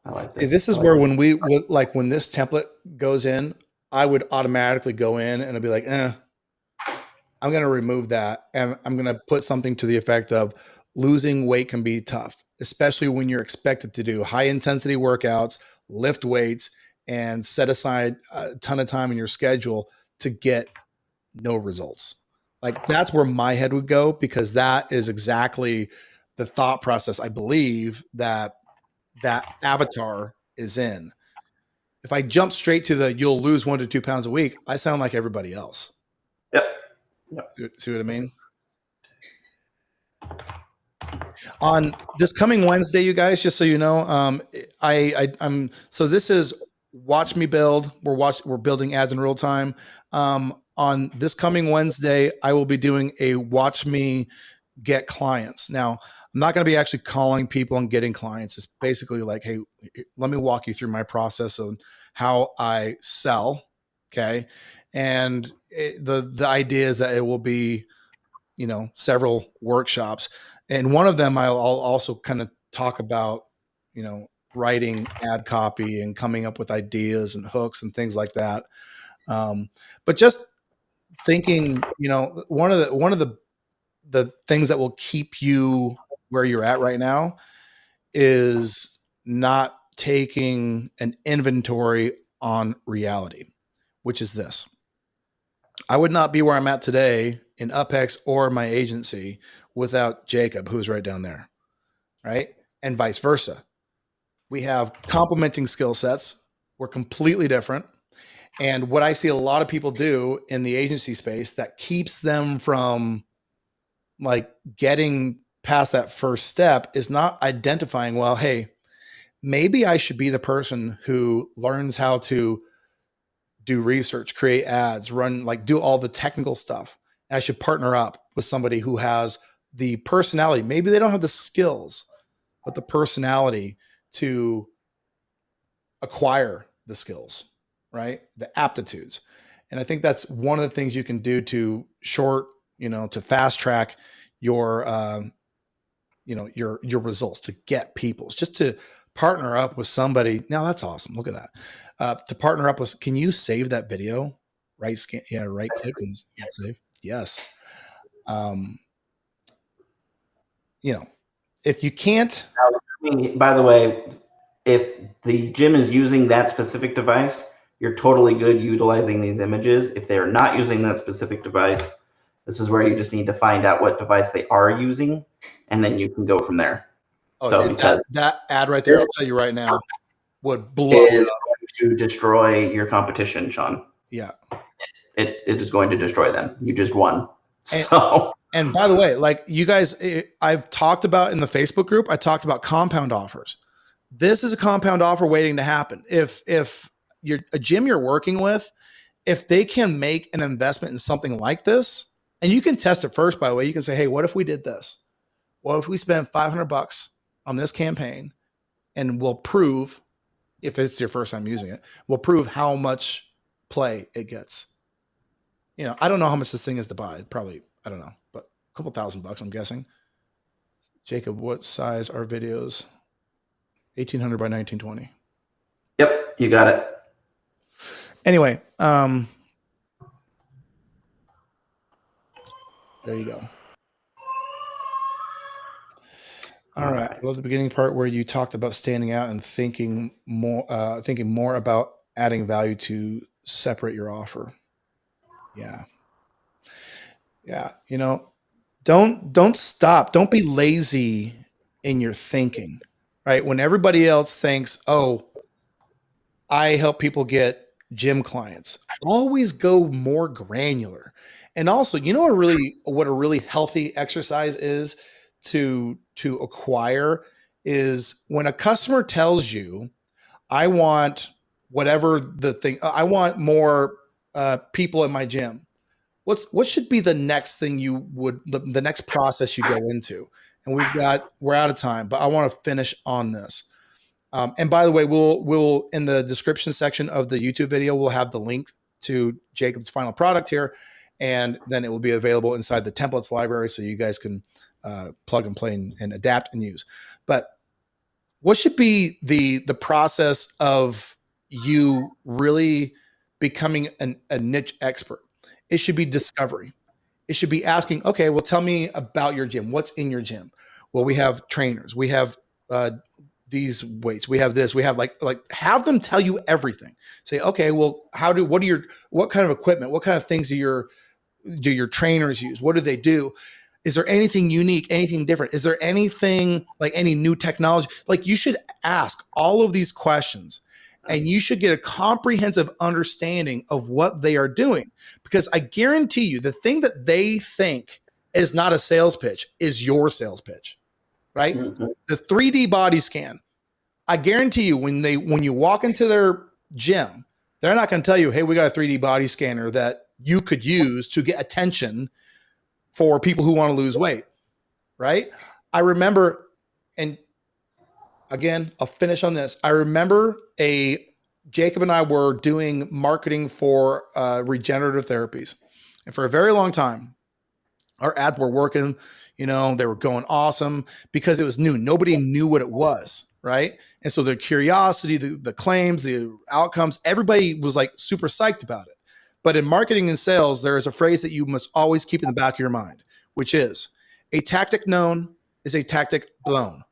I like this. This is where when when this template goes in, I would automatically go in and I'd be like, I'm going to remove that. And I'm going to put something to the effect of losing weight can be tough, especially when you're expected to do high intensity workouts, lift weights, and set aside a ton of time in your schedule to get no results. Like that's where my head would go, because that is exactly the thought process I believe that avatar is in. If I jump straight to the you'll lose 1 to 2 pounds a week, I sound like everybody else. Yep. See what I mean? On this coming Wednesday, you guys, just so you know, I'm so this is Watch Me Build. We're building ads in real time. On this coming Wednesday, I will be doing a Watch Me Get Clients. Now, I'm not going to be actually calling people and getting clients. It's basically like, hey, let me walk you through my process of how I sell. Okay. And the idea is that it will be, several workshops. And one of them, I'll also kind of talk about, writing ad copy and coming up with ideas and hooks and things like that. But just thinking, one of the things that will keep you where you're at right now is not taking an inventory on reality, which is this. I would not be where I'm at today in UpHex or my agency without Jacob, who's right down there, right? And vice versa. We have complementing skill sets. We're completely different. And what I see a lot of people do in the agency space that keeps them from like getting past that first step is not identifying, well, hey, maybe I should be the person who learns how to do research, create ads, do all the technical stuff. And I should partner up with somebody who has the personality. Maybe they don't have the skills, but the personality to acquire the skills, right? The aptitudes. And I think that's one of the things you can do to to fast track your, your results, to get people, just to partner up with somebody. Now that's awesome. Look at that. To partner up with, can you save that video? Right click and save. Yes. If you can't. By the way, if the gym is using that specific device, you're totally good utilizing these images. If they're not using that specific device, This is where you just need to find out what device they are using, and then you can go from there. Oh, So dude, because that ad right there, I'll tell you right now, would blow it is up. going to destroy your competition, Sean. Yeah. It is going to destroy them. You just won. And, So and by the way, like you guys, I've talked about in the Facebook group, I talked about compound offers. This is a compound offer waiting to happen. If you're a gym you're working with, if they can make an investment in something like this, and you can test it first, by the way, you can say, hey, what if we did this? What if we spent $500 on this campaign and we'll prove, if it's your first time using it, we'll prove how much play it gets. You know, I don't know how much this thing is to buy. Probably, I don't know, but a couple $1,000, I'm guessing. Jacob, what size are videos? 1800 by 1920. yep, you got it. Anyway, there you go. All right. I love the beginning part where you talked about standing out and thinking more about adding value to separate your offer. Yeah. Yeah. You know, don't stop. Don't be lazy in your thinking, right? When everybody else thinks, oh, I help people get gym clients, always go more granular. And also, you know what a really healthy exercise is to acquire is when a customer tells you, I want whatever the thing, I want more people in my gym. What should be the next thing you would the next process you go into? And we're out of time, but I want to finish on this. And by the way, we'll in the description section of the YouTube video, we'll have the link to Jacob's final product here, and then it will be available inside the templates library, so you guys can plug and play and adapt and use. But what should be the process of you really becoming a niche expert? It should be discovery. It should be asking, okay, well, tell me about your gym. What's in your gym? Well, we have trainers. We have these weights. We have this. We have like have them tell you everything. Say, okay, well, what kind of equipment? What kind of things do your trainers use? What do they do? Is there anything unique, anything different? Is there anything like any new technology? Like you should ask all of these questions and you should get a comprehensive understanding of what they are doing. Because I guarantee you the thing that they think is not a sales pitch is your sales pitch, right? Mm-hmm. The 3D body scan, I guarantee you when you walk into their gym, they're not going to tell you, hey, we got a 3D body scanner that you could use to get attention for people who want to lose weight, right? I remember, and again, I'll finish on this. I remember Jacob and I were doing marketing for regenerative therapies. And for a very long time, our ads were working, they were going awesome because it was new. Nobody knew what it was, right? And so the curiosity, the claims, the outcomes, everybody was like super psyched about it. But in marketing and sales, there is a phrase that you must always keep in the back of your mind, which is a tactic known is a tactic blown.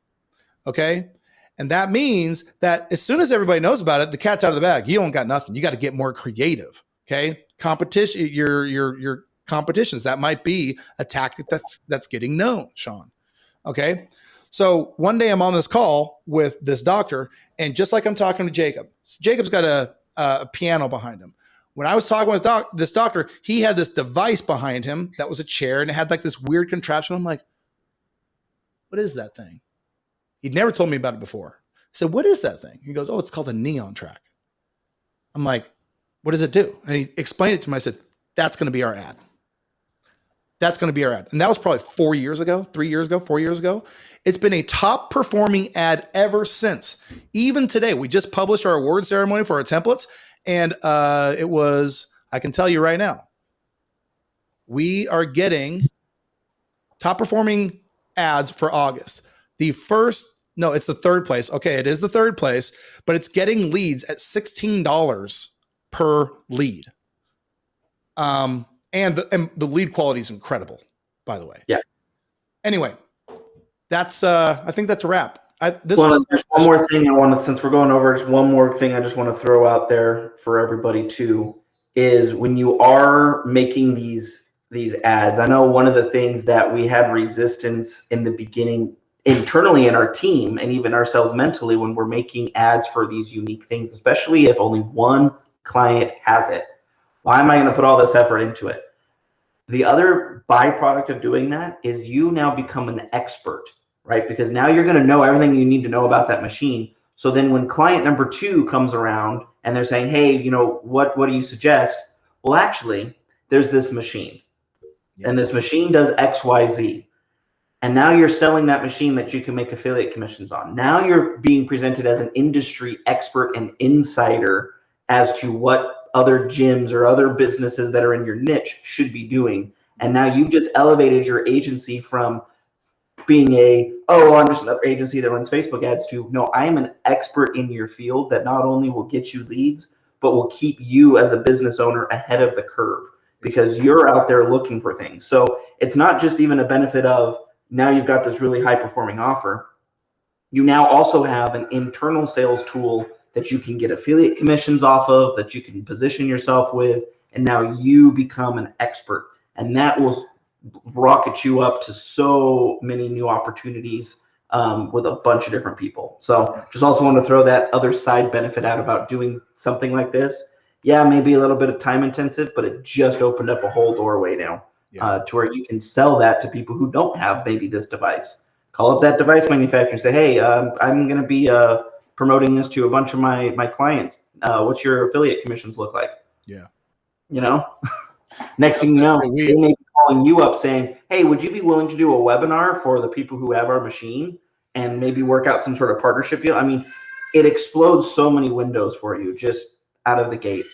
Okay. And that means that as soon as everybody knows about it, the cat's out of the bag. You don't got nothing. You got to get more creative. Okay. Competition, your competitions, that might be a tactic that's getting known, Sean. Okay. So one day I'm on this call with this doctor, and just like I'm talking to Jacob's got a piano behind him. When I was talking with this doctor, he had this device behind him that was a chair, and it had like this weird contraption. I'm like, what is that thing? He'd never told me about it before. I said, what is that thing? He goes, oh, it's called a neon track. I'm like, what does it do? And he explained it to me. I said, that's going to be our ad. That's going to be our ad. And that was probably 4 years ago, 3 years ago, 4 years ago. It's been a top performing ad ever since. Even today, we just published our award ceremony for our templates. And it was, I can tell you right now, we are getting top performing ads for August. It's the third place. Okay, it is the third place, but it's getting leads at $16 per lead. And the lead quality is incredible, by the way. Yeah. Anyway, that's I think that's a wrap. Just one more thing since we're going over, just one more thing I just want to throw out there for everybody too, is when you are making these these ads. I know one of the things that we had resistance in the beginning internally in our team and even ourselves mentally when we're making ads for these unique things, especially if only one client has it. Why am I going to put all this effort into it? The other byproduct of doing that is you now become an expert, right? Because now you're going to know everything you need to know about that machine. So then when client number 2 comes around and they're saying, hey, you know, what do you suggest? Well, actually, there's this machine. Yeah. And this machine does X, Y, Z. And now you're selling that machine that you can make affiliate commissions on. Now you're being presented as an industry expert and insider as to what other gyms or other businesses that are in your niche should be doing. And now you've just elevated your agency from being I'm just another agency that runs Facebook ads to, no, I am an expert in your field that not only will get you leads, but will keep you as a business owner ahead of the curve because you're out there looking for things. So it's not just even a benefit of now you've got this really high performing offer. You now also have an internal sales tool that you can get affiliate commissions off of, that you can position yourself with, and now you become an expert. And that will rocket you up to so many new opportunities with a bunch of different people. So just also want to throw that other side benefit out about doing something like this. Yeah, maybe a little bit of time intensive, but it just opened up a whole doorway now to where you can sell that to people who don't have maybe this device. Call up that device manufacturer and say, hey, I'm going to be promoting this to a bunch of my clients. What's your affiliate commissions look like? Yeah. You know? Next thing you know, they may be calling you up saying, hey, would you be willing to do a webinar for the people who have our machine and maybe work out some sort of partnership deal? I mean, it explodes so many windows for you just out of the gate.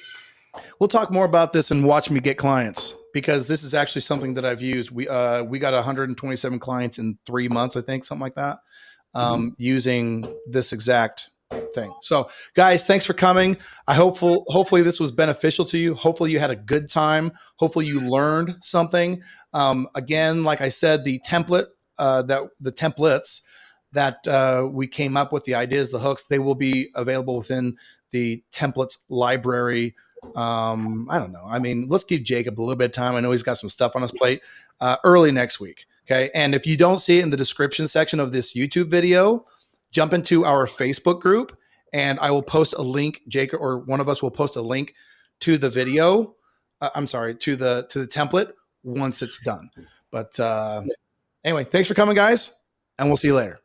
We'll talk more about this and watch me get clients, because this is actually something that I've used. We got 127 clients in 3 months, I think, something like that, using this exact thing. So guys, thanks for coming. Hopefully this was beneficial to you. Hopefully you had a good time. Hopefully you learned something. Again, like I said, the templates that we came up with, the ideas, the hooks, they will be available within the templates library. I don't know. I mean, let's give Jacob a little bit of time. I know he's got some stuff on his plate early next week. Okay. And if you don't see it in the description section of this YouTube video, jump into our Facebook group and I will post a link. Jacob or one of us will post a link to the video. To the template once it's done. But anyway, thanks for coming, guys, and we'll see you later.